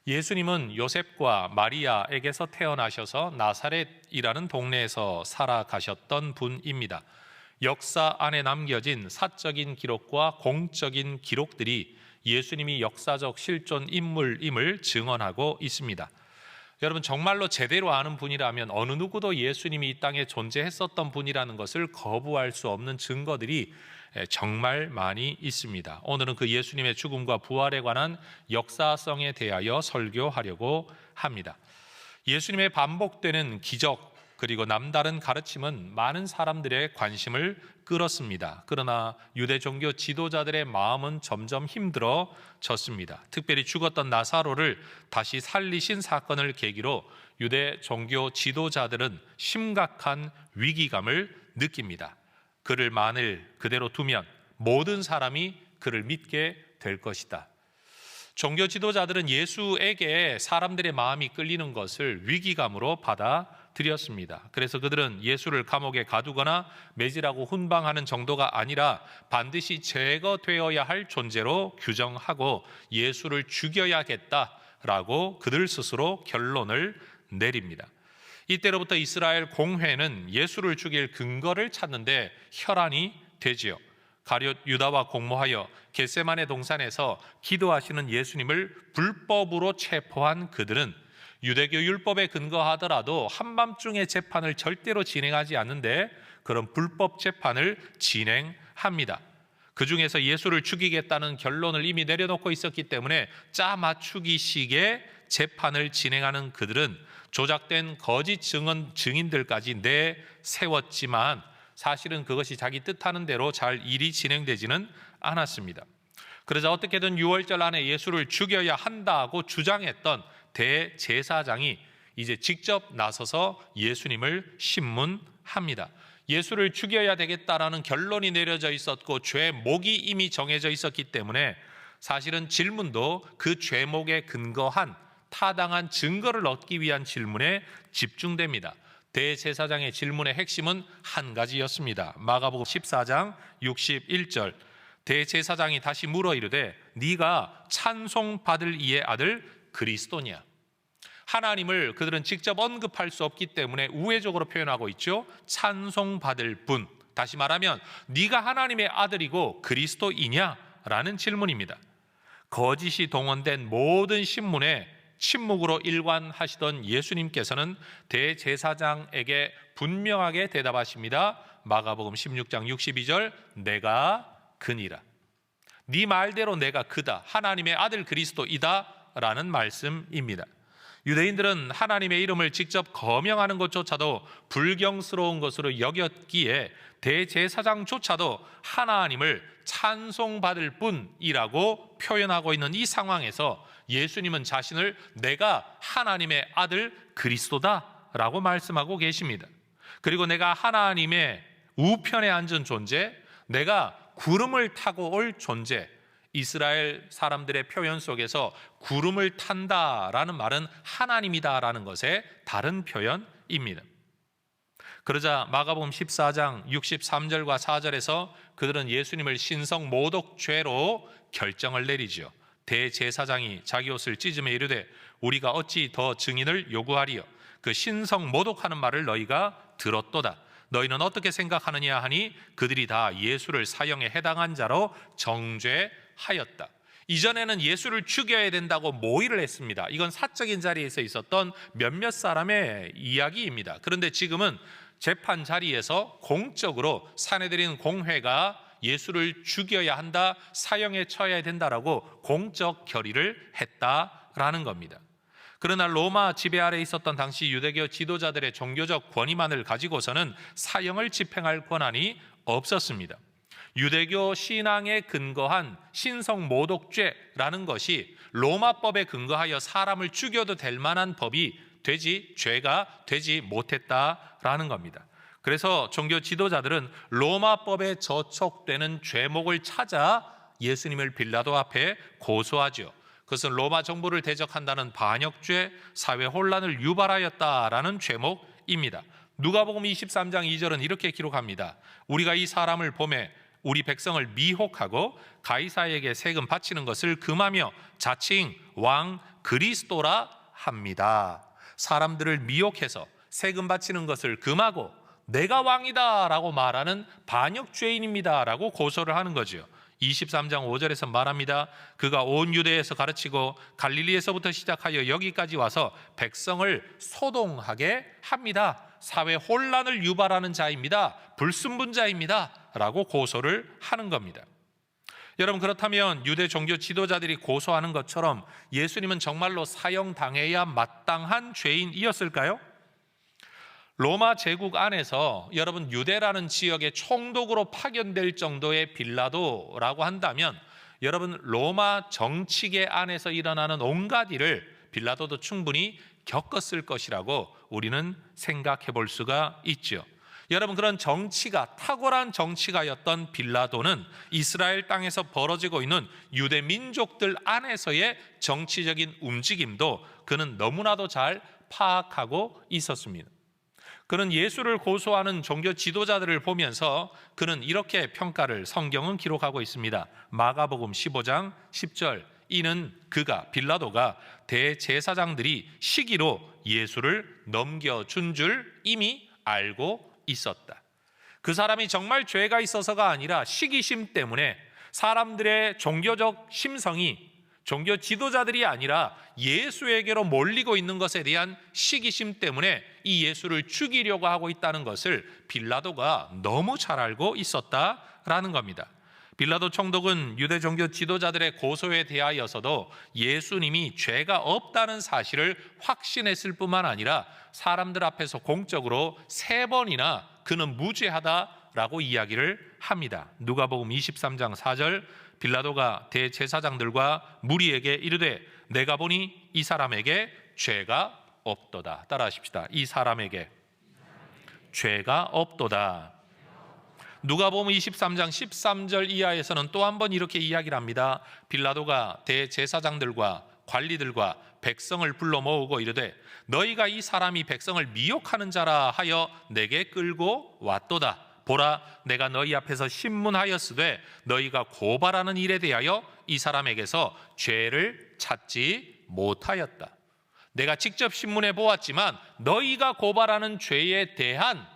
예수님은 요셉과 마리아에게서 태어나셔서 나사렛이라는 동네에서 살아가셨던 분입니다. 역사 안에 남겨진 사적인 기록과 공적인 기록들이 예수님이 역사적 실존 인물임을 증언하고 있습니다. 여러분, 정말로 제대로 아는 분이라면 어느 누구도 예수님이 이 땅에 존재했었던 분이라는 것을 거부할 수 없는 증거들이 정말 많이 있습니다. 오늘은 그 예수님의 죽음과 부활에 관한 역사성에 대하여 설교하려고 합니다. 예수님의 반복되는 기적 그리고 남다른 가르침은 많은 사람들의 관심을 끌었습니다. 그러나 유대 종교 지도자들의 마음은 점점 힘들어졌습니다. 특별히 죽었던 나사로를 다시 살리신 사건을 계기로 유대 종교 지도자들은 심각한 위기감을 느낍니다. 그를 만일 그대로 두면 모든 사람이 그를 믿게 될 것이다. 종교 지도자들은 예수에게 사람들의 마음이 끌리는 것을 위기감으로 받아들였습니다. 그래서 그들은 예수를 감옥에 가두거나 매질하고 훈방하는 정도가 아니라 반드시 제거되어야 할 존재로 규정하고 예수를 죽여야겠다라고 그들 스스로 결론을 내립니다. 이때로부터 이스라엘 공회는 예수를 죽일 근거를 찾는데 혈안이 되지요. 가룟 유다와 공모하여 겟세마네 동산에서 기도하시는 예수님을 불법으로 체포한 그들은 유대교 율법에 근거하더라도 한밤중에 재판을 절대로 진행하지 않는데 그런 불법 재판을 진행합니다. 그 중에서 예수를 죽이겠다는 결론을 이미 내려놓고 있었기 때문에 짜 맞추기식의 재판을 진행하는 그들은 조작된 거짓 증인들까지 내세웠지만 사실은 그것이 자기 뜻하는 대로 잘 일이 진행되지는 않았습니다. 그러자 어떻게든 6월절 안에 예수를 죽여야 한다고 주장했던 대제사장이 이제 직접 나서서 예수님을 신문합니다. 예수를 죽여야 되겠다라는 결론이 내려져 있었고 죄목이 이미 정해져 있었기 때문에 사실은 질문도 그 죄목에 근거한 타당한 증거를 얻기 위한 질문에 집중됩니다. 대제사장의 질문의 핵심은 한 가지였습니다. 마가복음 14장 61절 대제사장이 다시 물어 이르되 네가 찬송받을 이의 아들 그리스도냐? 하나님을 그들은 직접 언급할 수 없기 때문에 우회적으로 표현하고 있죠. 찬송받을 분, 다시 말하면 네가 하나님의 아들이고 그리스도이냐? 라는 질문입니다. 거짓이 동원된 모든 신문에 침묵으로 일관하시던 예수님께서는 대제사장에게 분명하게 대답하십니다. 마가복음 16장 62절 내가 그니라. 네 말대로 내가 그다. 하나님의 아들 그리스도이다 라는 말씀입니다. 유대인들은 하나님의 이름을 직접 거명하는 것조차도 불경스러운 것으로 여겼기에 대제사장조차도 하나님을 찬송받을 분이라고 표현하고 있는 이 상황에서 예수님은 자신을 내가 하나님의 아들 그리스도다 라고 말씀하고 계십니다. 그리고 내가 하나님의 우편에 앉은 존재, 내가 구름을 타고 올 존재, 이스라엘 사람들의 표현 속에서 구름을 탄다라는 말은 하나님이다라는 것의 다른 표현입니다. 그러자 마가복음 14장 63절과 4절에서 그들은 예수님을 신성 모독죄로 결정을 내리죠. 대제사장이 자기 옷을 찢으며 이르되 우리가 어찌 더 증인을 요구하리요? 그 신성 모독하는 말을 너희가 들었도다. 너희는 어떻게 생각하느냐 하니 그들이 다 예수를 사형에 해당한 자로 정죄하였다. 이전에는 예수를 죽여야 된다고 모의를 했습니다. 이건 사적인 자리에서 있었던 몇몇 사람의 이야기입니다. 그런데 지금은 재판 자리에서 공적으로 사내들인 공회가 예수를 죽여야 한다, 사형에 처해야 된다라고 공적 결의를 했다라는 겁니다. 그러나 로마 지배 아래 있었던 당시 유대교 지도자들의 종교적 권위만을 가지고서는 사형을 집행할 권한이 없었습니다. 유대교 신앙에 근거한 신성모독죄라는 것이 로마법에 근거하여 사람을 죽여도 될 만한 죄가 되지 못했다라는 겁니다. 그래서 종교 지도자들은 로마법에 저촉되는 죄목을 찾아 예수님을 빌라도 앞에 고소하죠. 그것은 로마 정부를 대적한다는 반역죄, 사회 혼란을 유발하였다라는 죄목입니다. 누가복음 23장 2절은 이렇게 기록합니다. 우리가 이 사람을 보매 우리 백성을 미혹하고 가이사에게 세금 바치는 것을 금하며 자칭 왕 그리스도라 합니다. 사람들을 미혹해서 세금 바치는 것을 금하고 내가 왕이다 라고 말하는 반역죄인입니다 라고 고소를 하는 거죠. 23장 5절에서 말합니다. 그가 온 유대에서 가르치고 갈릴리에서부터 시작하여 여기까지 와서 백성을 소동하게 합니다. 사회 혼란을 유발하는 자입니다. 불순분자입니다 라고 고소를 하는 겁니다. 여러분, 그렇다면 유대 종교 지도자들이 고소하는 것처럼 예수님은 정말로 사형당해야 마땅한 죄인이었을까요? 로마 제국 안에서 여러분 유대라는 지역에 총독으로 파견될 정도의 빌라도라고 한다면 여러분 로마 정치계 안에서 일어나는 온갖 일을 빌라도도 충분히 겪었을 것이라고 우리는 생각해 볼 수가 있죠. 여러분, 그런 정치가 탁월한 정치가였던 빌라도는 이스라엘 땅에서 벌어지고 있는 유대 민족들 안에서의 정치적인 움직임도 그는 너무나도 잘 파악하고 있었습니다. 그는 예수를 고소하는 종교 지도자들을 보면서 그는 이렇게 평가를 성경은 기록하고 있습니다. 마가복음 15장 10절, 이는 그가 빌라도가 대제사장들이 시기로 예수를 넘겨준 줄 이미 알고 있었다. 그 사람이 정말 죄가 있어서가 아니라 시기심 때문에 사람들의 종교적 심성이 종교 지도자들이 아니라 예수에게로 몰리고 있는 것에 대한 시기심 때문에 이 예수를 죽이려고 하고 있다는 것을 빌라도가 너무 잘 알고 있었다라는 겁니다. 빌라도 총독은 유대 종교 지도자들의 고소에 대하여서도 예수님이 죄가 없다는 사실을 확신했을 뿐만 아니라 사람들 앞에서 공적으로 3번이나 그는 무죄하다라고 이야기를 합니다. 누가복음 23장 4절, 빌라도가 대제사장들과 무리에게 이르되 내가 보니 이 사람에게 죄가 없도다. 따라하십시다. 이 사람에게 죄가 없도다. 누가복음 23장 13절 이하에서는 또 한 번 이렇게 이야기를 합니다. 빌라도가 대제사장들과 관리들과 백성을 불러 모으고 이르되 너희가 이 사람이 백성을 미혹하는 자라 하여 내게 끌고 왔도다. 보라, 내가 너희 앞에서 신문하였으되 너희가 고발하는 일에 대하여 이 사람에게서 죄를 찾지 못하였다. 내가 직접 신문해 보았지만 너희가 고발하는 죄에 대한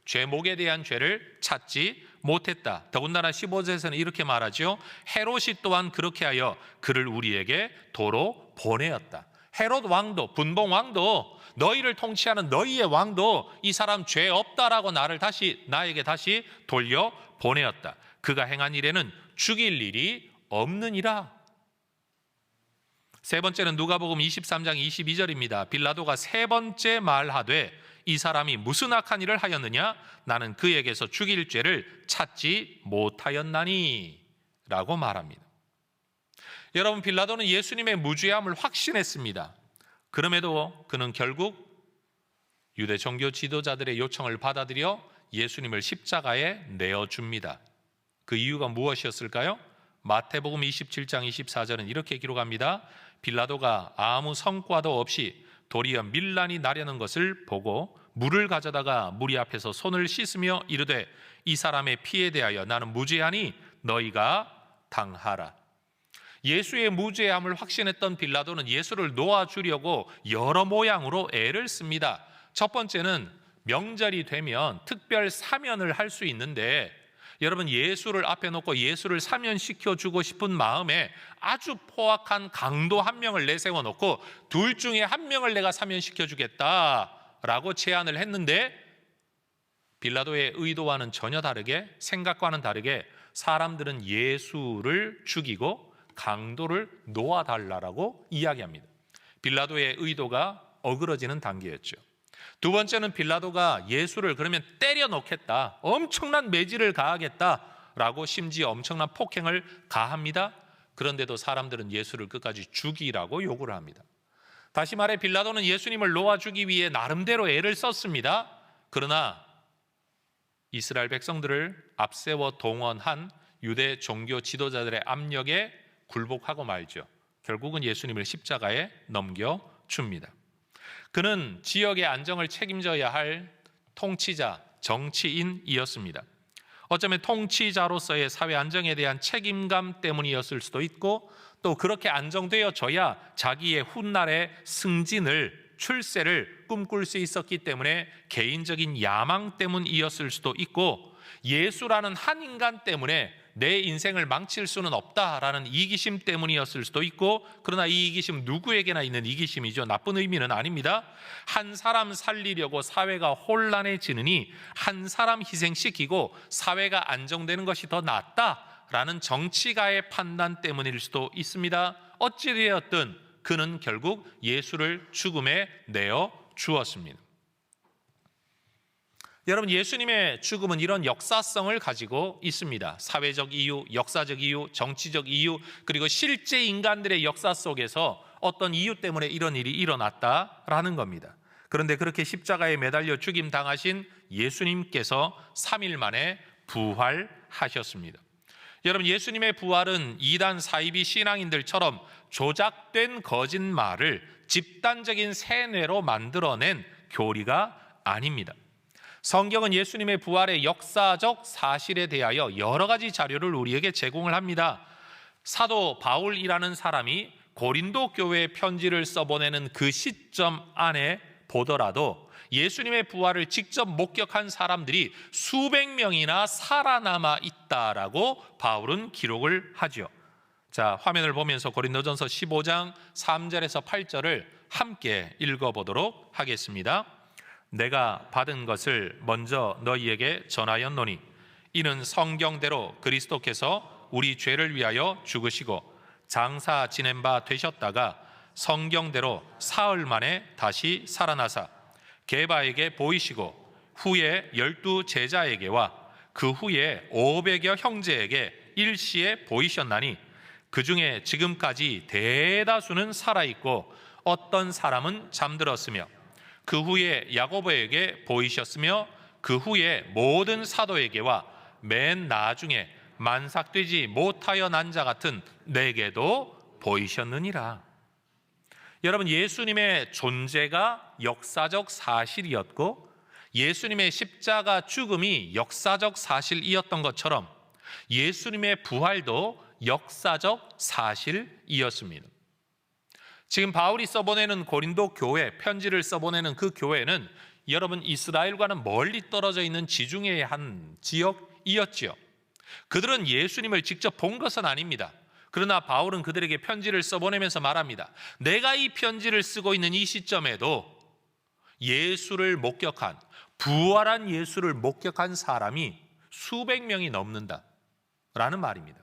죄목에 대한 죄를 찾지 못했다. 더군다나 15절에서는 이렇게 말하죠. 헤롯이 또한 그렇게 하여 그를 우리에게 도로 보내었다. 헤롯 왕도, 분봉 왕도, 너희를 통치하는 너희의 왕도 이 사람 죄 없다라고 나에게 다시 돌려 보내었다. 그가 행한 일에는 죽일 일이 없느니라. 세 번째는 누가복음 23장 22절입니다. 빌라도가 3번째 말하되 이 사람이 무슨 악한 일을 하였느냐? 나는 그에게서 죽일 죄를 찾지 못하였나니 라고 말합니다. 여러분, 빌라도는 예수님의 무죄함을 확신했습니다. 그럼에도 그는 결국 유대 종교 지도자들의 요청을 받아들여 예수님을 십자가에 내어줍니다. 그 이유가 무엇이었을까요? 마태복음 27장 24절은 이렇게 기록합니다. 빌라도가 아무 성과도 없이 도리어 밀란이 나려는 것을 보고 물을 가져다가 무리 앞에서 손을 씻으며 이르되 이 사람의 피에 대하여 나는 무죄하니 너희가 당하라. 예수의 무죄함을 확신했던 빌라도는 예수를 놓아주려고 여러 모양으로 애를 씁니다. 첫 번째는 명절이 되면 특별 사면을 할 수 있는데 여러분, 예수를 앞에 놓고 예수를 사면시켜주고 싶은 마음에 아주 포악한 강도 한 명을 내세워 놓고 둘 중에 한 명을 내가 사면시켜주겠다라고 제안을 했는데 빌라도의 의도와는 전혀 다르게, 생각과는 다르게 사람들은 예수를 죽이고 강도를 놓아달라고 이야기합니다. 빌라도의 의도가 어그러지는 단계였죠. 두 번째는 빌라도가 예수를 그러면 때려 놓겠다, 엄청난 매질을 가하겠다라고 심지어 엄청난 폭행을 가합니다. 그런데도 사람들은 예수를 끝까지 죽이라고 요구를 합니다. 다시 말해 빌라도는 예수님을 놓아주기 위해 나름대로 애를 썼습니다. 그러나 이스라엘 백성들을 앞세워 동원한 유대 종교 지도자들의 압력에 굴복하고 말죠. 결국은 예수님을 십자가에 넘겨줍니다. 그는 지역의 안정을 책임져야 할 통치자, 정치인이었습니다. 어쩌면 통치자로서의 사회 안정에 대한 책임감 때문이었을 수도 있고 또 그렇게 안정되어져야 자기의 훗날의 승진을, 출세를 꿈꿀 수 있었기 때문에 개인적인 야망 때문이었을 수도 있고, 예수라는 한 인간 때문에 내 인생을 망칠 수는 없다라는 이기심 때문이었을 수도 있고, 그러나 이 이기심 누구에게나 있는 이기심이죠. 나쁜 의미는 아닙니다. 한 사람 살리려고 사회가 혼란해지느니 한 사람 희생시키고 사회가 안정되는 것이 더 낫다라는 정치가의 판단 때문일 수도 있습니다. 어찌되었든 그는 결국 예수를 죽음에 내어 주었습니다. 여러분, 예수님의 죽음은 이런 역사성을 가지고 있습니다. 사회적 이유, 역사적 이유, 정치적 이유, 그리고 실제 인간들의 역사 속에서 어떤 이유 때문에 이런 일이 일어났다라는 겁니다. 그런데 그렇게 십자가에 매달려 죽임 당하신 예수님께서 3일 만에 부활하셨습니다. 여러분, 예수님의 부활은 이단 사이비 신앙인들처럼 조작된 거짓말을 집단적인 세뇌로 만들어낸 교리가 아닙니다. 성경은 예수님의 부활의 역사적 사실에 대하여 여러 가지 자료를 우리에게 제공을 합니다. 사도 바울이라는 사람이 고린도 교회에 편지를 써보내는 그 시점 안에 보더라도 예수님의 부활을 직접 목격한 사람들이 수백 명이나 살아남아 있다라고 바울은 기록을 하죠. 자, 화면을 보면서 고린도전서 15장 3절에서 8절을 함께 읽어보도록 하겠습니다. 내가 받은 것을 먼저 너희에게 전하였노니 이는 성경대로 그리스도께서 우리 죄를 위하여 죽으시고 장사 지낸 바 되셨다가 성경대로 사흘 만에 다시 살아나사 게바에게 보이시고 후에 12 제자에게와 그 후에 500여 형제에게 일시에 보이셨나니 그 중에 지금까지 대다수는 살아있고 어떤 사람은 잠들었으며 그 후에 야고보에게 보이셨으며 그 후에 모든 사도에게와 맨 나중에 만삭되지 못하여 난 자 같은 내게도 보이셨느니라. 여러분, 예수님의 존재가 역사적 사실이었고 예수님의 십자가 죽음이 역사적 사실이었던 것처럼 예수님의 부활도 역사적 사실이었습니다. 지금 바울이 써보내는 고린도 교회, 편지를 써보내는 그 교회는 여러분 이스라엘과는 멀리 떨어져 있는 지중해의 한 지역이었지요. 그들은 예수님을 직접 본 것은 아닙니다. 그러나 바울은 그들에게 편지를 써보내면서 말합니다. 내가 이 편지를 쓰고 있는 이 시점에도 예수를 목격한, 부활한 예수를 목격한 사람이 수백 명이 넘는다라는 말입니다.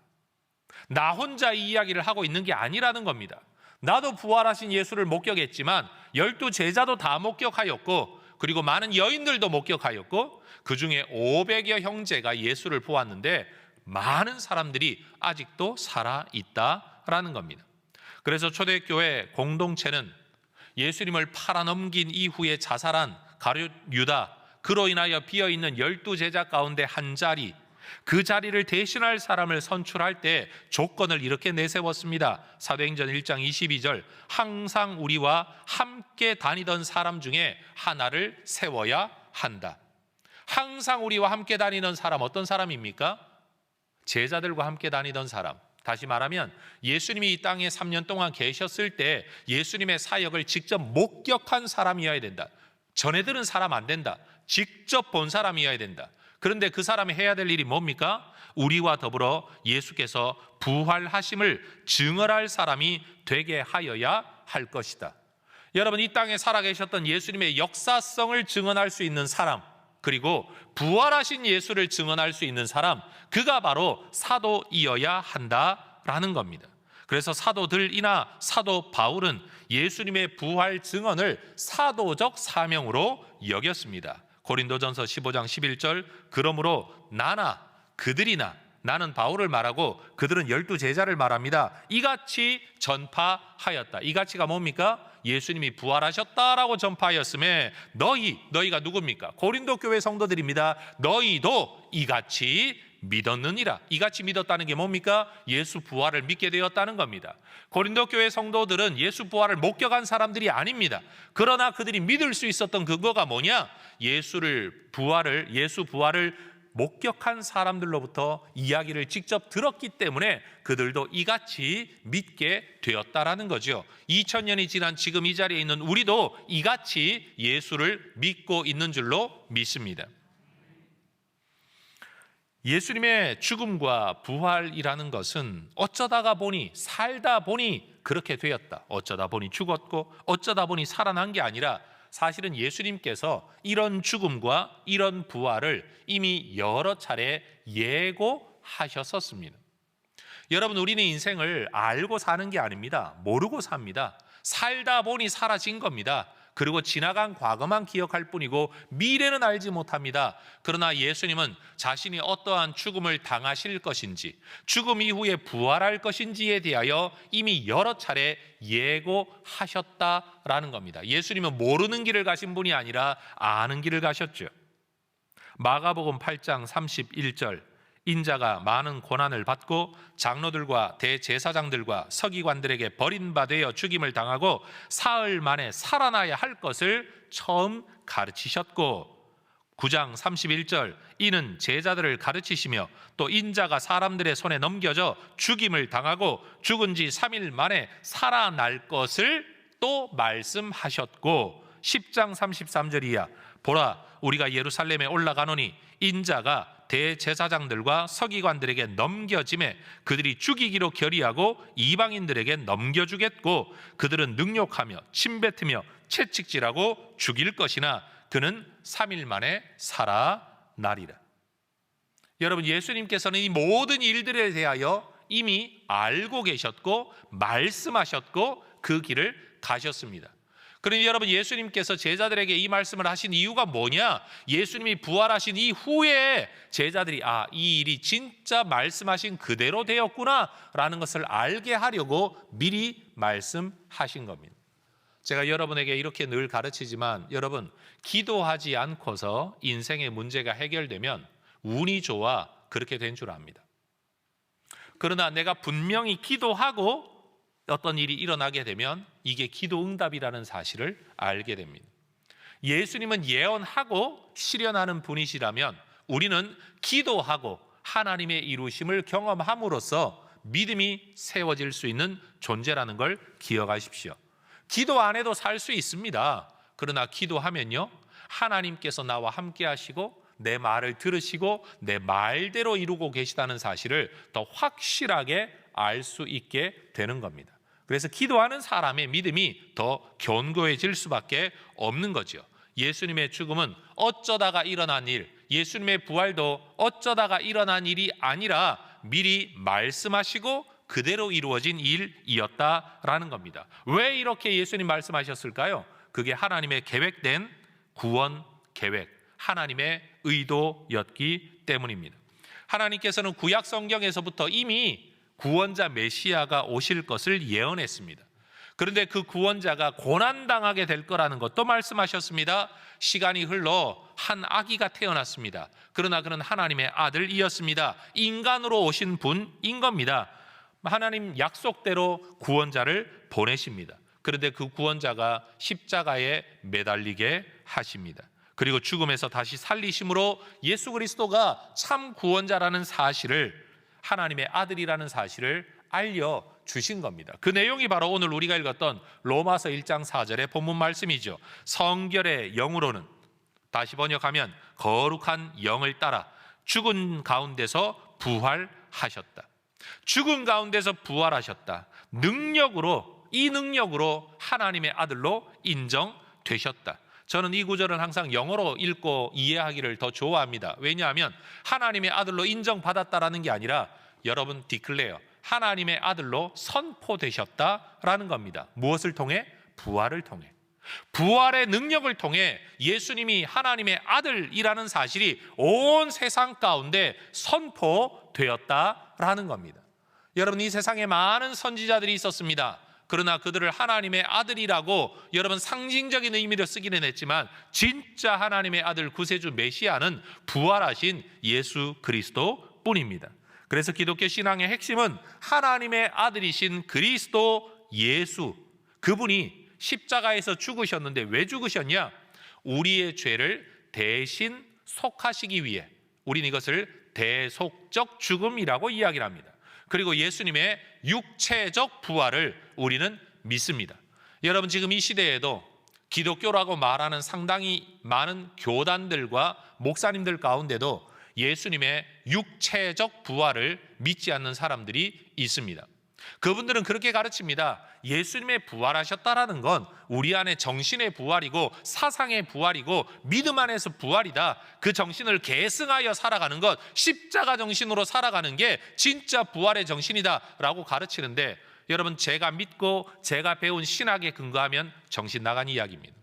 나 혼자 이 이야기를 하고 있는 게 아니라는 겁니다. 나도 부활하신 예수를 목격했지만 12 제자도 다 목격하였고 그리고 많은 여인들도 목격하였고 그 중에 500여 형제가 예수를 보았는데 많은 사람들이 아직도 살아있다라는 겁니다. 그래서 초대교회 공동체는 예수님을 팔아넘긴 이후에 자살한 가룟 유다, 그로 인하여 비어있는 12 제자 가운데 한 자리, 그 자리를 대신할 사람을 선출할 때 조건을 이렇게 내세웠습니다. 사도행전 1장 22절, 항상 우리와 함께 다니던 사람 중에 하나를 세워야 한다. 항상 우리와 함께 다니던 사람, 어떤 사람입니까? 제자들과 함께 다니던 사람. 다시 말하면 예수님이 이 땅에 3년 동안 계셨을 때 예수님의 사역을 직접 목격한 사람이어야 된다. 전해들은 사람 안 된다. 직접 본 사람이어야 된다. 그런데 그 사람이 해야 될 일이 뭡니까? 우리와 더불어 예수께서 부활하심을 증언할 사람이 되게 하여야 할 것이다. 여러분, 이 땅에 살아계셨던 예수님의 역사성을 증언할 수 있는 사람, 그리고 부활하신 예수를 증언할 수 있는 사람, 그가 바로 사도이어야 한다라는 겁니다. 그래서 사도들이나 사도 바울은 예수님의 부활 증언을 사도적 사명으로 여겼습니다. 고린도전서 15장 11절, 그러므로 나나 그들이나, 나는 바울을 말하고 그들은 12 제자를 말합니다. 이같이 전파하였다. 이같이가 뭡니까? 예수님이 부활하셨다라고 전파하였음에 너희가 누굽니까? 고린도 교회 성도들입니다. 너희도 이같이 믿었느니라. 이같이 믿었다는 게 뭡니까? 예수 부활을 믿게 되었다는 겁니다. 고린도 교회 성도들은 예수 부활을 목격한 사람들이 아닙니다. 그러나 그들이 믿을 수 있었던 그거가 뭐냐? 예수 부활을 목격한 사람들로부터 이야기를 직접 들었기 때문에 그들도 이같이 믿게 되었다라는 거죠. 2000년이 지난 지금 이 자리에 있는 우리도 이같이 예수를 믿고 있는 줄로 믿습니다. 예수님의 죽음과 부활이라는 것은 어쩌다가 보니, 살다 보니 그렇게 되었다, 어쩌다 보니 죽었고 어쩌다 보니 살아난 게 아니라 사실은 예수님께서 이런 죽음과 이런 부활을 이미 여러 차례 예고하셨었습니다. 여러분, 우리는 인생을 알고 사는 게 아닙니다. 모르고 삽니다. 살다 보니 사라진 겁니다. 그리고 지나간 과거만 기억할 뿐이고 미래는 알지 못합니다. 그러나 예수님은 자신이 어떠한 죽음을 당하실 것인지, 죽음 이후에 부활할 것인지에 대하여 이미 여러 차례 예고하셨다라는 겁니다. 예수님은 모르는 길을 가신 분이 아니라 아는 길을 가셨죠. 마가복음 8장 31절, 인자가 많은 고난을 받고 장로들과 대제사장들과 서기관들에게 버림받아 죽임을 당하고 사흘 만에 살아나야 할 것을 처음 가르치셨고, 9장 31절, 이는 제자들을 가르치시며 또 인자가 사람들의 손에 넘겨져 죽임을 당하고 죽은 지 3일 만에 살아날 것을 또 말씀하셨고, 10장 33절이야, 보라, 우리가 예루살렘에 올라가노니 인자가 대제사장들과 서기관들에게 넘겨짐에 그들이 죽이기로 결의하고 이방인들에게 넘겨주겠고 그들은 능욕하며 침뱉으며 채찍질하고 죽일 것이나 그는 3일 만에 살아나리라. 여러분, 예수님께서는 이 모든 일들에 대하여 이미 알고 계셨고 말씀하셨고 그 길을 가셨습니다. 그러니 여러분, 예수님께서 제자들에게 이 말씀을 하신 이유가 뭐냐? 예수님이 부활하신 이후에 제자들이 이 일이 진짜 말씀하신 그대로 되었구나 라는 것을 알게 하려고 미리 말씀하신 겁니다. 제가 여러분에게 이렇게 늘 가르치지만, 여러분, 기도하지 않고서 인생의 문제가 해결되면 운이 좋아 그렇게 된 줄 압니다. 그러나 내가 분명히 기도하고 어떤 일이 일어나게 되면 이게 기도 응답이라는 사실을 알게 됩니다. 예수님은 예언하고 실현하는 분이시라면 우리는 기도하고 하나님의 이루심을 경험함으로써 믿음이 세워질 수 있는 존재라는 걸 기억하십시오. 기도 안 해도 살 수 있습니다. 그러나 기도하면요, 하나님께서 나와 함께 하시고 내 말을 들으시고 내 말대로 이루고 계시다는 사실을 더 확실하게 알 수 있게 되는 겁니다. 그래서 기도하는 사람의 믿음이 더 견고해질 수밖에 없는 거죠. 예수님의 죽음은 어쩌다가 일어난 일, 예수님의 부활도 어쩌다가 일어난 일이 아니라 미리 말씀하시고 그대로 이루어진 일이었다라는 겁니다. 왜 이렇게 예수님 말씀하셨을까요? 그게 하나님의 계획된 구원 계획, 하나님의 의도였기 때문입니다. 하나님께서는 구약 성경에서부터 이미 구원자 메시아가 오실 것을 예언했습니다. 그런데 그 구원자가 고난당하게 될 거라는 것도 말씀하셨습니다. 시간이 흘러 한 아기가 태어났습니다. 그러나 그는 하나님의 아들이었습니다. 인간으로 오신 분인 겁니다. 하나님 약속대로 구원자를 보내십니다. 그런데 그 구원자가 십자가에 매달리게 하십니다. 그리고 죽음에서 다시 살리심으로 예수 그리스도가 참 구원자라는 사실을, 하나님의 아들이라는 사실을 알려주신 겁니다. 그 내용이 바로 오늘 우리가 읽었던 로마서 1장 4절의 본문 말씀이죠. 성결의 영으로는, 다시 번역하면 거룩한 영을 따라 죽은 가운데서 부활하셨다. 죽은 가운데서 부활하셨다. 이 능력으로 하나님의 아들로 인정되셨다. 저는 이 구절은 항상 영어로 읽고 이해하기를 더 좋아합니다. 왜냐하면 하나님의 아들로 인정받았다라는 게 아니라, 여러분, 디클레어, 하나님의 아들로 선포되셨다라는 겁니다. 무엇을 통해? 부활을 통해. 부활의 능력을 통해 예수님이 하나님의 아들이라는 사실이 온 세상 가운데 선포되었다라는 겁니다. 여러분, 이 세상에 많은 선지자들이 있었습니다. 그러나 그들을 하나님의 아들이라고 여러분 상징적인 의미로 쓰기는 했지만, 진짜 하나님의 아들 구세주 메시아는 부활하신 예수 그리스도 뿐입니다. 그래서 기독교 신앙의 핵심은 하나님의 아들이신 그리스도 예수, 그분이 십자가에서 죽으셨는데 왜 죽으셨냐? 우리의 죄를 대신 속하시기 위해, 우리는 이것을 대속적 죽음이라고 이야기를 합니다. 그리고 예수님의 육체적 부활을 우리는 믿습니다. 여러분, 지금 이 시대에도 기독교라고 말하는 상당히 많은 교단들과 목사님들 가운데도 예수님의 육체적 부활을 믿지 않는 사람들이 있습니다. 그분들은 그렇게 가르칩니다. 예수님의 부활하셨다라는 건 우리 안에 정신의 부활이고 사상의 부활이고 믿음 안에서 부활이다. 그 정신을 계승하여 살아가는 것, 십자가 정신으로 살아가는 게 진짜 부활의 정신이다 라고 가르치는데, 여러분, 제가 믿고 제가 배운 신학에 근거하면 정신 나간 이야기입니다.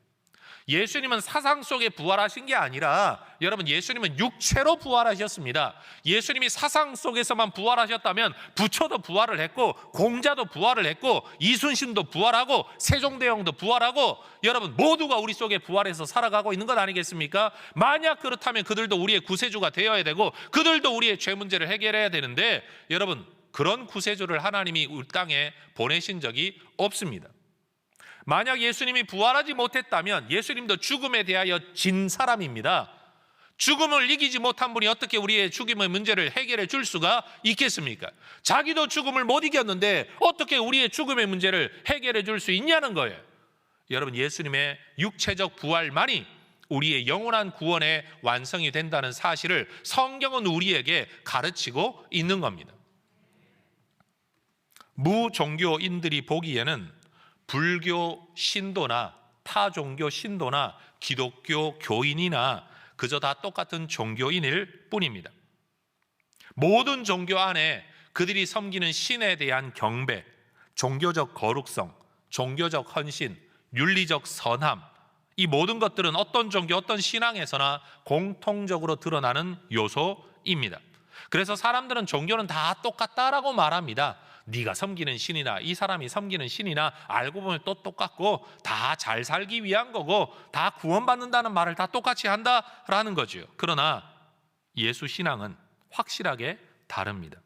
예수님은 사상 속에 부활하신 게 아니라, 여러분, 예수님은 육체로 부활하셨습니다. 예수님이 사상 속에서만 부활하셨다면 부처도 부활을 했고 공자도 부활을 했고 이순신도 부활하고 세종대왕도 부활하고, 여러분, 모두가 우리 속에 부활해서 살아가고 있는 것 아니겠습니까? 만약 그렇다면 그들도 우리의 구세주가 되어야 되고 그들도 우리의 죄 문제를 해결해야 되는데, 여러분, 그런 구세주를 하나님이 우리 땅에 보내신 적이 없습니다. 만약 예수님이 부활하지 못했다면 예수님도 죽음에 대하여 진 사람입니다. 죽음을 이기지 못한 분이 어떻게 우리의 죽음의 문제를 해결해 줄 수가 있겠습니까? 자기도 죽음을 못 이겼는데 어떻게 우리의 죽음의 문제를 해결해 줄 수 있냐는 거예요. 여러분, 예수님의 육체적 부활만이 우리의 영원한 구원의 완성이 된다는 사실을 성경은 우리에게 가르치고 있는 겁니다. 무종교인들이 보기에는 불교 신도나 타 종교 신도나 기독교 교인이나 그저 다 똑같은 종교인일 뿐입니다. 모든 종교 안에 그들이 섬기는 신에 대한 경배, 종교적 거룩성, 종교적 헌신, 윤리적 선함, 이 모든 것들은 어떤 종교, 어떤 신앙에서나 공통적으로 드러나는 요소입니다. 그래서 사람들은 종교는 다 똑같다라고 말합니다. 네가 섬기는 신이나 이 사람이 섬기는 신이나 알고 보면 또 똑같고 다 잘 살기 위한 거고 다 구원받는다는 말을 다 똑같이 한다라는 거죠. 그러나 예수 신앙은 확실하게 다릅니다.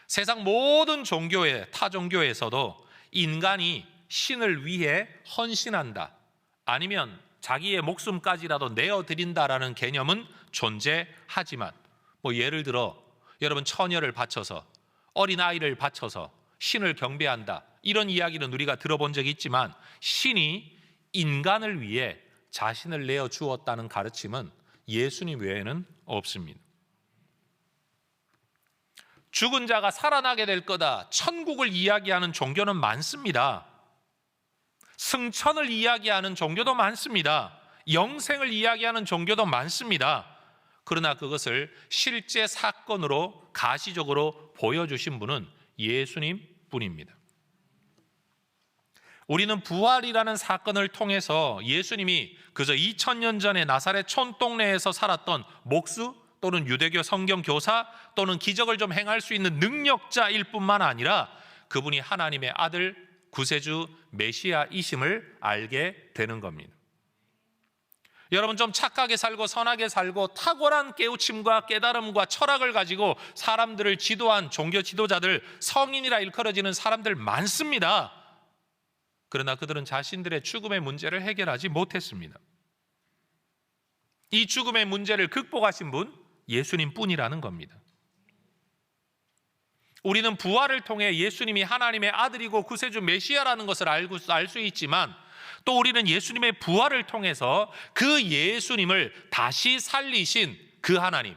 세상 모든 종교에, 타 종교에서도 인간이 신을 위해 헌신한다, 아니면 자기의 목숨까지라도 내어드린다라는 개념은 존재하지만, 예를 들어 여러분, 처녀를 바쳐서, 어린아이를 바쳐서 신을 경배한다, 이런 이야기는 우리가 들어본 적이 있지만 신이 인간을 위해 자신을 내어 주었다는 가르침은 예수님 외에는 없습니다. 죽은 자가 살아나게 될 거다, 천국을 이야기하는 종교는 많습니다. 승천을 이야기하는 종교도 많습니다. 영생을 이야기하는 종교도 많습니다. 그러나 그것을 실제 사건으로 가시적으로 보여주신 분은 예수님 뿐입니다. 우리는 부활이라는 사건을 통해서 예수님이 그저 2000년 전에 나사렛 촌동네에서 살았던 목수 또는 유대교 성경 교사 또는 기적을 좀 행할 수 있는 능력자일 뿐만 아니라 그분이 하나님의 아들, 구세주, 메시아이심을 알게 되는 겁니다. 여러분, 좀 착하게 살고 선하게 살고 탁월한 깨우침과 깨달음과 철학을 가지고 사람들을 지도한 종교 지도자들, 성인이라 일컬어지는 사람들 많습니다. 그러나 그들은 자신들의 죽음의 문제를 해결하지 못했습니다. 이 죽음의 문제를 극복하신 분, 예수님 뿐이라는 겁니다. 우리는 부활을 통해 예수님이 하나님의 아들이고 구세주 메시아라는 것을 알 수 있지만, 또 우리는 예수님의 부활을 통해서 그 예수님을 다시 살리신 그 하나님,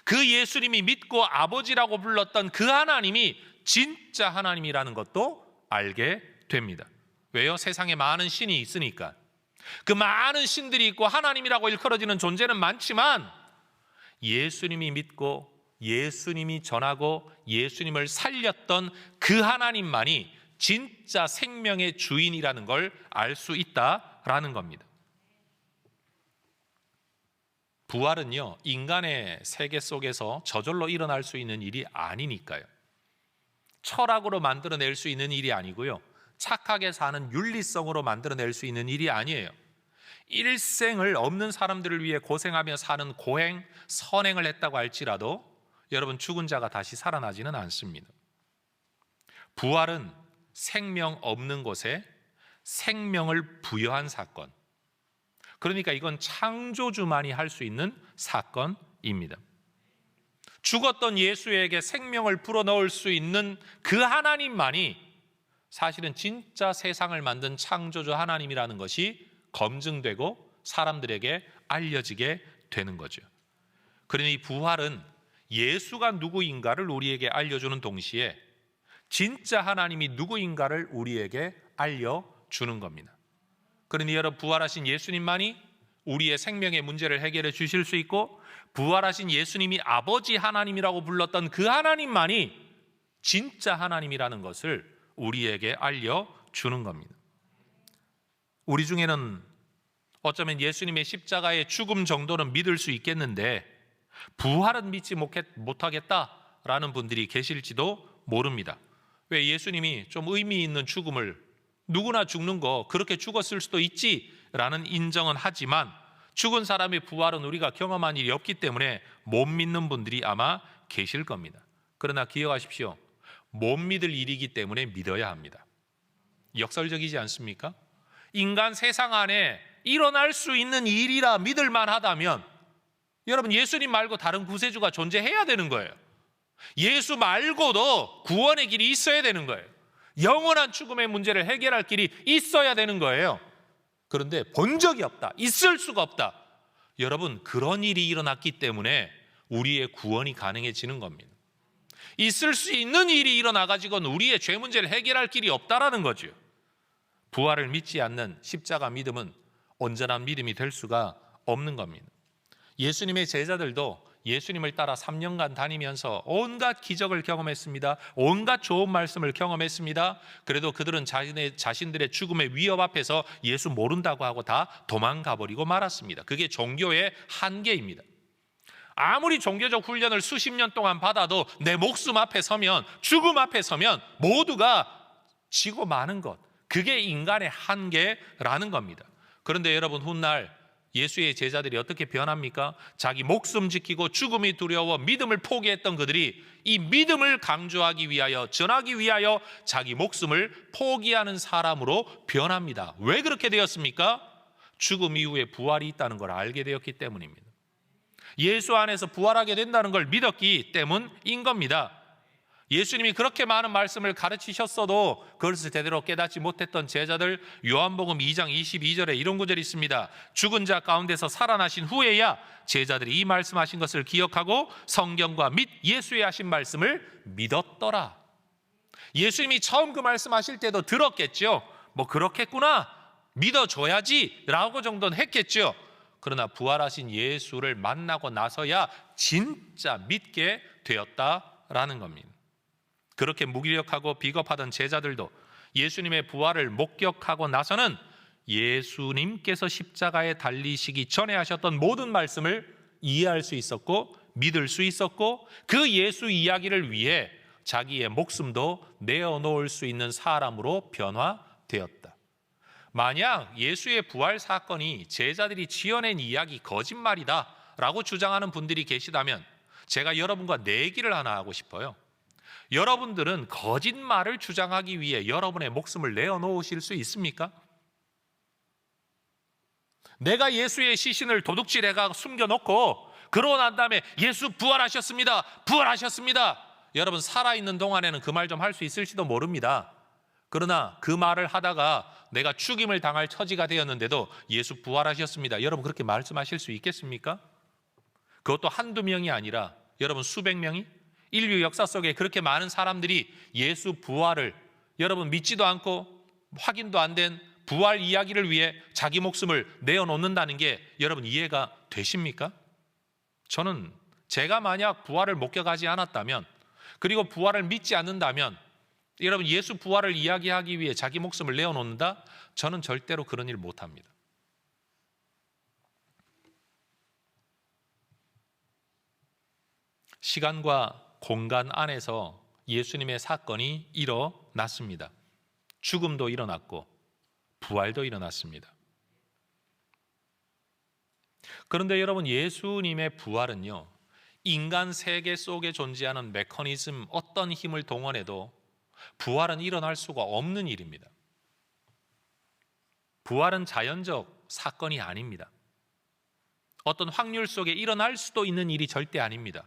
그 예수님이 믿고 아버지라고 불렀던 그 하나님이 진짜 하나님이라는 것도 알게 됩니다. 왜요? 세상에 많은 신이 있으니까. 그 많은 신들이 있고 하나님이라고 일컬어지는 존재는 많지만 예수님이 믿고 예수님이 전하고 예수님을 살렸던 그 하나님만이 진짜 생명의 주인이라는 걸 알 수 있다라는 겁니다. 부활은요, 인간의 세계 속에서 저절로 일어날 수 있는 일이 아니니까요. 철학으로 만들어낼 수 있는 일이 아니고요, 착하게 사는 윤리성으로 만들어낼 수 있는 일이 아니에요. 일생을 없는 사람들을 위해 고생하며 사는 고행, 선행을 했다고 할지라도 여러분, 죽은 자가 다시 살아나지는 않습니다. 부활은 생명 없는 곳에 생명을 부여한 사건, 그러니까 이건 창조주만이 할 수 있는 사건입니다. 죽었던 예수에게 생명을 불어넣을 수 있는 그 하나님만이 사실은 진짜 세상을 만든 창조주 하나님이라는 것이 검증되고 사람들에게 알려지게 되는 거죠. 그러니 부활은 예수가 누구인가를 우리에게 알려주는 동시에 진짜 하나님이 누구인가를 우리에게 알려주는 겁니다. 그러니 여러분, 부활하신 예수님만이 우리의 생명의 문제를 해결해 주실 수 있고, 부활하신 예수님이 아버지 하나님이라고 불렀던 그 하나님만이 진짜 하나님이라는 것을 우리에게 알려주는 겁니다. 우리 중에는 어쩌면 예수님의 십자가의 죽음 정도는 믿을 수 있겠는데 부활은 믿지 못하겠다라는 분들이 계실지도 모릅니다. 왜? 예수님이 좀 의미 있는 죽음을, 누구나 죽는 거 그렇게 죽었을 수도 있지라는 인정은 하지만 죽은 사람의 부활은 우리가 경험한 일이 없기 때문에 못 믿는 분들이 아마 계실 겁니다. 그러나 기억하십시오. 못 믿을 일이기 때문에 믿어야 합니다. 역설적이지 않습니까? 인간 세상 안에 일어날 수 있는 일이라 믿을 만하다면 여러분, 예수님 말고 다른 구세주가 존재해야 되는 거예요. 예수 말고도 구원의 길이 있어야 되는 거예요. 영원한 죽음의 문제를 해결할 길이 있어야 되는 거예요. 그런데 본 적이 없다, 있을 수가 없다. 여러분, 그런 일이 일어났기 때문에 우리의 구원이 가능해지는 겁니다. 있을 수 있는 일이 일어나가지고는 우리의 죄 문제를 해결할 길이 없다라는 거죠. 부활을 믿지 않는 십자가 믿음은 온전한 믿음이 될 수가 없는 겁니다. 예수님의 제자들도 예수님을 따라 3년간 다니면서 온갖 기적을 경험했습니다. 온갖 좋은 말씀을 경험했습니다. 그래도 그들은 자신들의 죽음의 위협 앞에서 예수 모른다고 하고 다 도망가 버리고 말았습니다. 그게 종교의 한계입니다. 아무리 종교적 훈련을 수십 년 동안 받아도 내 목숨 앞에 서면, 죽음 앞에 서면 모두가 지고 마는 것, 그게 인간의 한계라는 겁니다. 그런데 여러분, 훗날 예수의 제자들이 어떻게 변합니까? 자기 목숨 지키고 죽음이 두려워 믿음을 포기했던 그들이 이 믿음을 강조하기 위하여, 전하기 위하여 자기 목숨을 포기하는 사람으로 변합니다. 왜 그렇게 되었습니까? 죽음 이후에 부활이 있다는 걸 알게 되었기 때문입니다. 예수 안에서 부활하게 된다는 걸 믿었기 때문인 겁니다. 예수님이 그렇게 많은 말씀을 가르치셨어도 그것을 제대로 깨닫지 못했던 제자들, 요한복음 2장 22절에 이런 구절이 있습니다. 죽은 자 가운데서 살아나신 후에야 제자들이 이 말씀하신 것을 기억하고 성경과 및 예수의 하신 말씀을 믿었더라. 예수님이 처음 그 말씀하실 때도 들었겠죠. 뭐 그렇겠구나, 믿어줘야지 라고 정도는 했겠죠. 그러나 부활하신 예수를 만나고 나서야 진짜 믿게 되었다라는 겁니다. 그렇게 무기력하고 비겁하던 제자들도 예수님의 부활을 목격하고 나서는 예수님께서 십자가에 달리시기 전에 하셨던 모든 말씀을 이해할 수 있었고 믿을 수 있었고, 그 예수 이야기를 위해 자기의 목숨도 내어놓을 수 있는 사람으로 변화되었다. 만약 예수의 부활 사건이 제자들이 지어낸 이야기, 거짓말이다 라고 주장하는 분들이 계시다면 제가 여러분과 내기를 하나 하고 싶어요. 여러분들은 거짓말을 주장하기 위해 여러분의 목숨을 내어놓으실 수 있습니까? 내가 예수의 시신을 도둑질해가 숨겨놓고 그러고 난 다음에 예수 부활하셨습니다, 부활하셨습니다, 여러분 살아있는 동안에는 그 말 좀 할 수 있을지도 모릅니다. 그러나 그 말을 하다가 내가 죽임을 당할 처지가 되었는데도 예수 부활하셨습니다, 여러분 그렇게 말씀하실 수 있겠습니까? 그것도 한두 명이 아니라 여러분 수백 명이, 인류 역사 속에 그렇게 많은 사람들이 예수 부활을 여러분 믿지도 않고 확인도 안 된 부활 이야기를 위해 자기 목숨을 내어놓는다는 게 여러분 이해가 되십니까? 저는 제가 만약 부활을 목격하지 않았다면, 그리고 부활을 믿지 않는다면, 여러분 예수 부활을 이야기하기 위해 자기 목숨을 내어놓는다? 저는 절대로 그런 일 못합니다. 시간과 공간 안에서 예수님의 사건이 일어났습니다. 죽음도 일어났고 부활도 일어났습니다. 그런데 여러분, 예수님의 부활은요, 인간 세계 속에 존재하는 메커니즘, 어떤 힘을 동원해도 부활은 일어날 수가 없는 일입니다. 부활은 자연적 사건이 아닙니다. 어떤 확률 속에 일어날 수도 있는 일이 절대 아닙니다.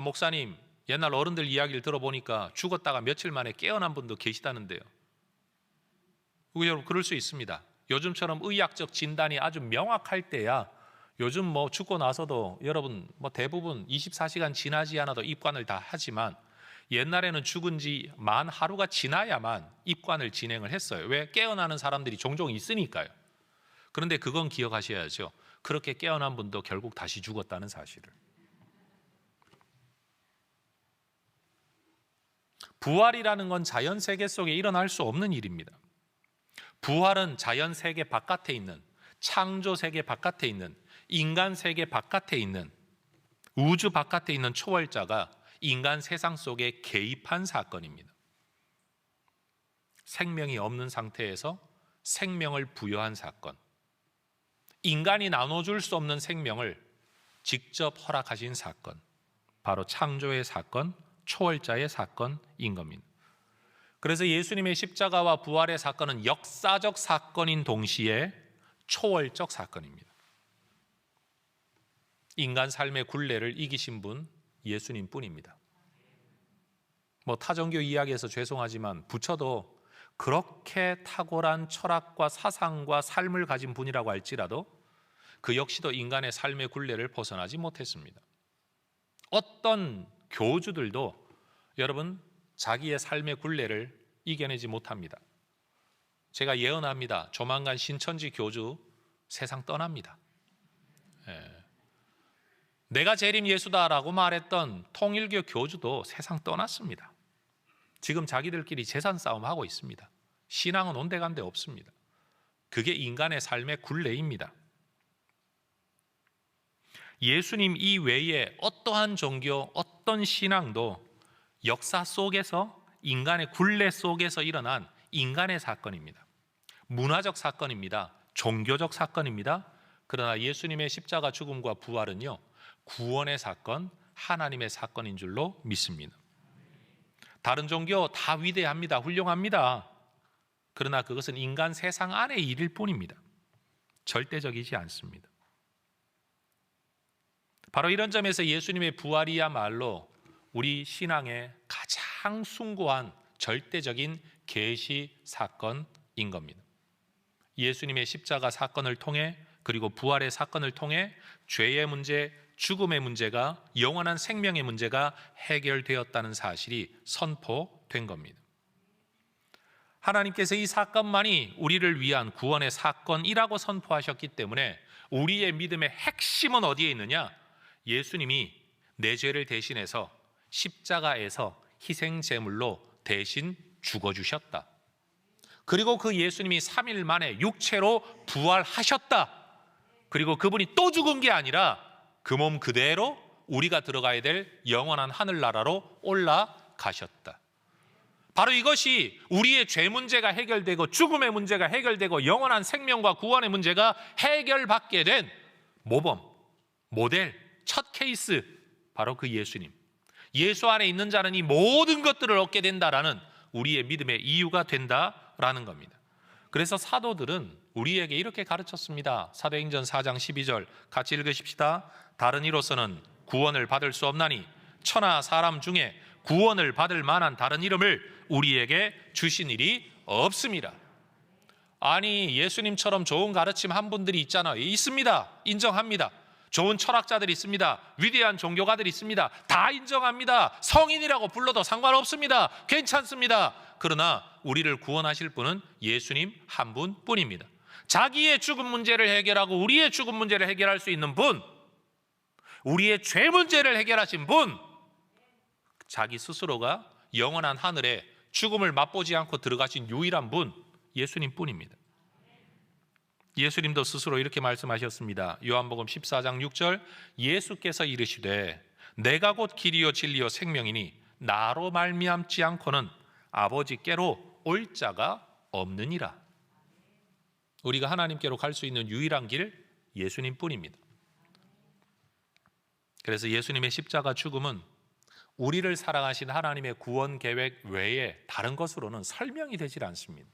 목사님, 옛날 어른들 이야기를 들어보니까 죽었다가 며칠 만에 깨어난 분도 계시다는데요. 여러분, 그럴 수 있습니다. 요즘처럼 의학적 진단이 아주 명확할 때야 요즘 죽고 나서도 여러분 대부분 24시간 지나지 않아도 입관을 다 하지만 옛날에는 죽은 지 만 하루가 지나야만 입관을 진행을 했어요. 왜? 깨어나는 사람들이 종종 있으니까요. 그런데 그건 기억하셔야죠. 그렇게 깨어난 분도 결국 다시 죽었다는 사실을. 부활이라는 건 자연 세계 속에 일어날 수 없는 일입니다. 부활은 자연 세계 바깥에 있는, 창조 세계 바깥에 있는, 인간 세계 바깥에 있는, 우주 바깥에 있는 초월자가 인간 세상 속에 개입한 사건입니다. 생명이 없는 상태에서 생명을 부여한 사건. 인간이 나눠줄 수 없는 생명을 직접 허락하신 사건. 바로 창조의 사건, 초월자의 사건인 겁니다. 그래서 예수님의 십자가와 부활의 사건은 역사적 사건인 동시에 초월적 사건입니다. 인간 삶의 굴레를 이기신 분 예수님 뿐입니다. 타종교 이야기에서 죄송하지만 부처도 그렇게 탁월한 철학과 사상과 삶을 가진 분이라고 할지라도 그 역시도 인간의 삶의 굴레를 벗어나지 못했습니다. 어떤 교주들도 여러분 자기의 삶의 굴레를 이겨내지 못합니다. 제가 예언합니다. 조만간 신천지 교주 세상 떠납니다. 내가 재림 예수다라고 말했던 통일교 교주도 세상 떠났습니다. 지금 자기들끼리 재산 싸움하고 있습니다. 신앙은 온데간데 없습니다. 그게 인간의 삶의 굴레입니다. 예수님 이외에 어떠한 종교, 어떤 신앙도 역사 속에서 인간의 굴레 속에서 일어난 인간의 사건입니다. 문화적 사건입니다. 종교적 사건입니다. 그러나 예수님의 십자가 죽음과 부활은요, 구원의 사건, 하나님의 사건인 줄로 믿습니다. 다른 종교 다 위대합니다. 훌륭합니다. 그러나 그것은 인간 세상 안의 일일 뿐입니다. 절대적이지 않습니다. 바로 이런 점에서 예수님의 부활이야말로 우리 신앙의 가장 숭고한 절대적인 계시 사건인 겁니다. 예수님의 십자가 사건을 통해 그리고 부활의 사건을 통해 죄의 문제, 죽음의 문제가, 영원한 생명의 문제가 해결되었다는 사실이 선포된 겁니다. 하나님께서 이 사건만이 우리를 위한 구원의 사건이라고 선포하셨기 때문에 우리의 믿음의 핵심은 어디에 있느냐? 예수님이 내 죄를 대신해서 십자가에서 희생제물로 대신 죽어주셨다. 그리고 그 예수님이 3일 만에 육체로 부활하셨다. 그리고 그분이 또 죽은 게 아니라 그 몸 그대로 우리가 들어가야 될 영원한 하늘나라로 올라가셨다. 바로 이것이 우리의 죄 문제가 해결되고 죽음의 문제가 해결되고 영원한 생명과 구원의 문제가 해결받게 된 모범, 모델, 첫 케이스, 바로 그 예수님. 예수 안에 있는 자는 이 모든 것들을 얻게 된다라는 우리의 믿음의 이유가 된다라는 겁니다. 그래서 사도들은 우리에게 이렇게 가르쳤습니다. 사도행전 4장 12절 같이 읽으십시다. 다른 이로서는 구원을 받을 수 없나니 천하 사람 중에 구원을 받을 만한 다른 이름을 우리에게 주신 일이 없습니다. 아니, 예수님처럼 좋은 가르침 한 분들이 있잖아요. 있습니다. 인정합니다. 좋은 철학자들이 있습니다. 위대한 종교가들이 있습니다. 다 인정합니다. 성인이라고 불러도 상관없습니다. 괜찮습니다. 그러나 우리를 구원하실 분은 예수님 한 분뿐입니다. 자기의 죽음 문제를 해결하고 우리의 죽음 문제를 해결할 수 있는 분, 우리의 죄 문제를 해결하신 분, 자기 스스로가 영원한 하늘에 죽음을 맛보지 않고 들어가신 유일한 분, 예수님뿐입니다. 예수님도 스스로 이렇게 말씀하셨습니다. 요한복음 14장 6절 예수께서 이르시되 내가 곧 길이요 진리요 생명이니 나로 말미암지 않고는 아버지께로 올 자가 없느니라. 우리가 하나님께로 갈 수 있는 유일한 길 예수님뿐입니다. 그래서 예수님의 십자가 죽음은 우리를 사랑하신 하나님의 구원 계획 외에 다른 것으로는 설명이 되질 않습니다.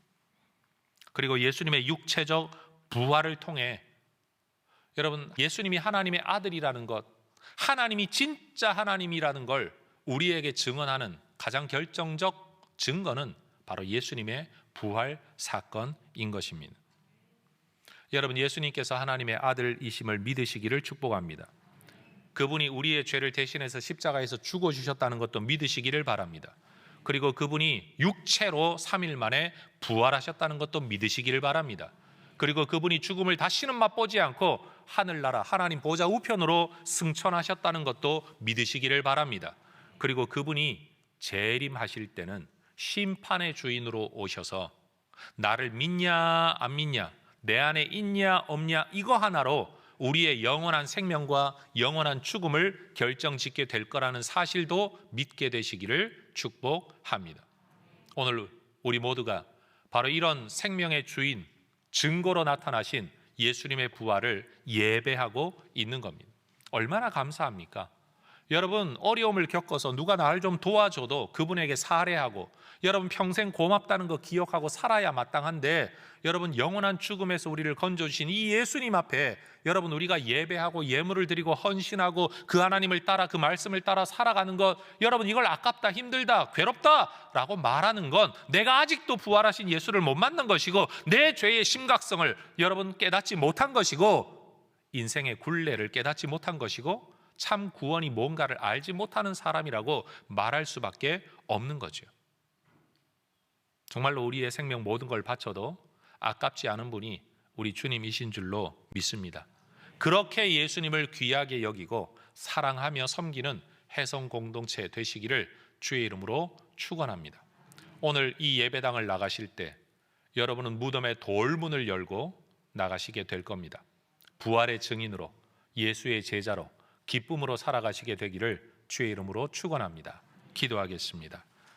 그리고 예수님의 육체적 부활을 통해 여러분 예수님이 하나님의 아들이라는 것, 하나님이 진짜 하나님이라는 걸 우리에게 증언하는 가장 결정적 증거는 바로 예수님의 부활 사건인 것입니다. 여러분, 예수님께서 하나님의 아들이심을 믿으시기를 축복합니다. 그분이 우리의 죄를 대신해서 십자가에서 죽어주셨다는 것도 믿으시기를 바랍니다. 그리고 그분이 육체로 3일 만에 부활하셨다는 것도 믿으시기를 바랍니다. 그리고 그분이 죽음을 다시는 맛보지 않고 하늘나라 하나님 보좌 우편으로 승천하셨다는 것도 믿으시기를 바랍니다. 그리고 그분이 재림하실 때는 심판의 주인으로 오셔서 나를 믿냐 안 믿냐, 내 안에 있냐 없냐, 이거 하나로 우리의 영원한 생명과 영원한 죽음을 결정짓게 될 거라는 사실도 믿게 되시기를 축복합니다. 오늘 우리 모두가 바로 이런 생명의 주인, 증거로 나타나신 예수님의 부활을 예배하고 있는 겁니다. 얼마나 감사합니까? 여러분, 어려움을 겪어서 누가 나를 좀 도와줘도 그분에게 살해하고, 여러분 평생 고맙다는 거 기억하고 살아야 마땅한데, 여러분 영원한 죽음에서 우리를 건져주신 이 예수님 앞에 여러분 우리가 예배하고 예물을 드리고 헌신하고 그 하나님을 따라, 그 말씀을 따라 살아가는 것, 여러분 이걸 아깝다, 힘들다, 괴롭다 라고 말하는 건 내가 아직도 부활하신 예수를 못 만난 것이고, 내 죄의 심각성을 여러분 깨닫지 못한 것이고, 인생의 굴레를 깨닫지 못한 것이고, 참 구원이 뭔가를 알지 못하는 사람이라고 말할 수밖에 없는 거죠. 정말로 우리의 생명 모든 걸 바쳐도 아깝지 않은 분이 우리 주님이신 줄로 믿습니다. 그렇게 예수님을 귀하게 여기고 사랑하며 섬기는 해성 공동체 되시기를 주의 이름으로 축원합니다. 오늘 이 예배당을 나가실 때 여러분은 무덤의 돌문을 열고 나가시게 될 겁니다. 부활의 증인으로, 예수의 제자로, 기쁨으로 살아가시게 되기를 주의 이름으로 축원합니다. 기도하겠습니다.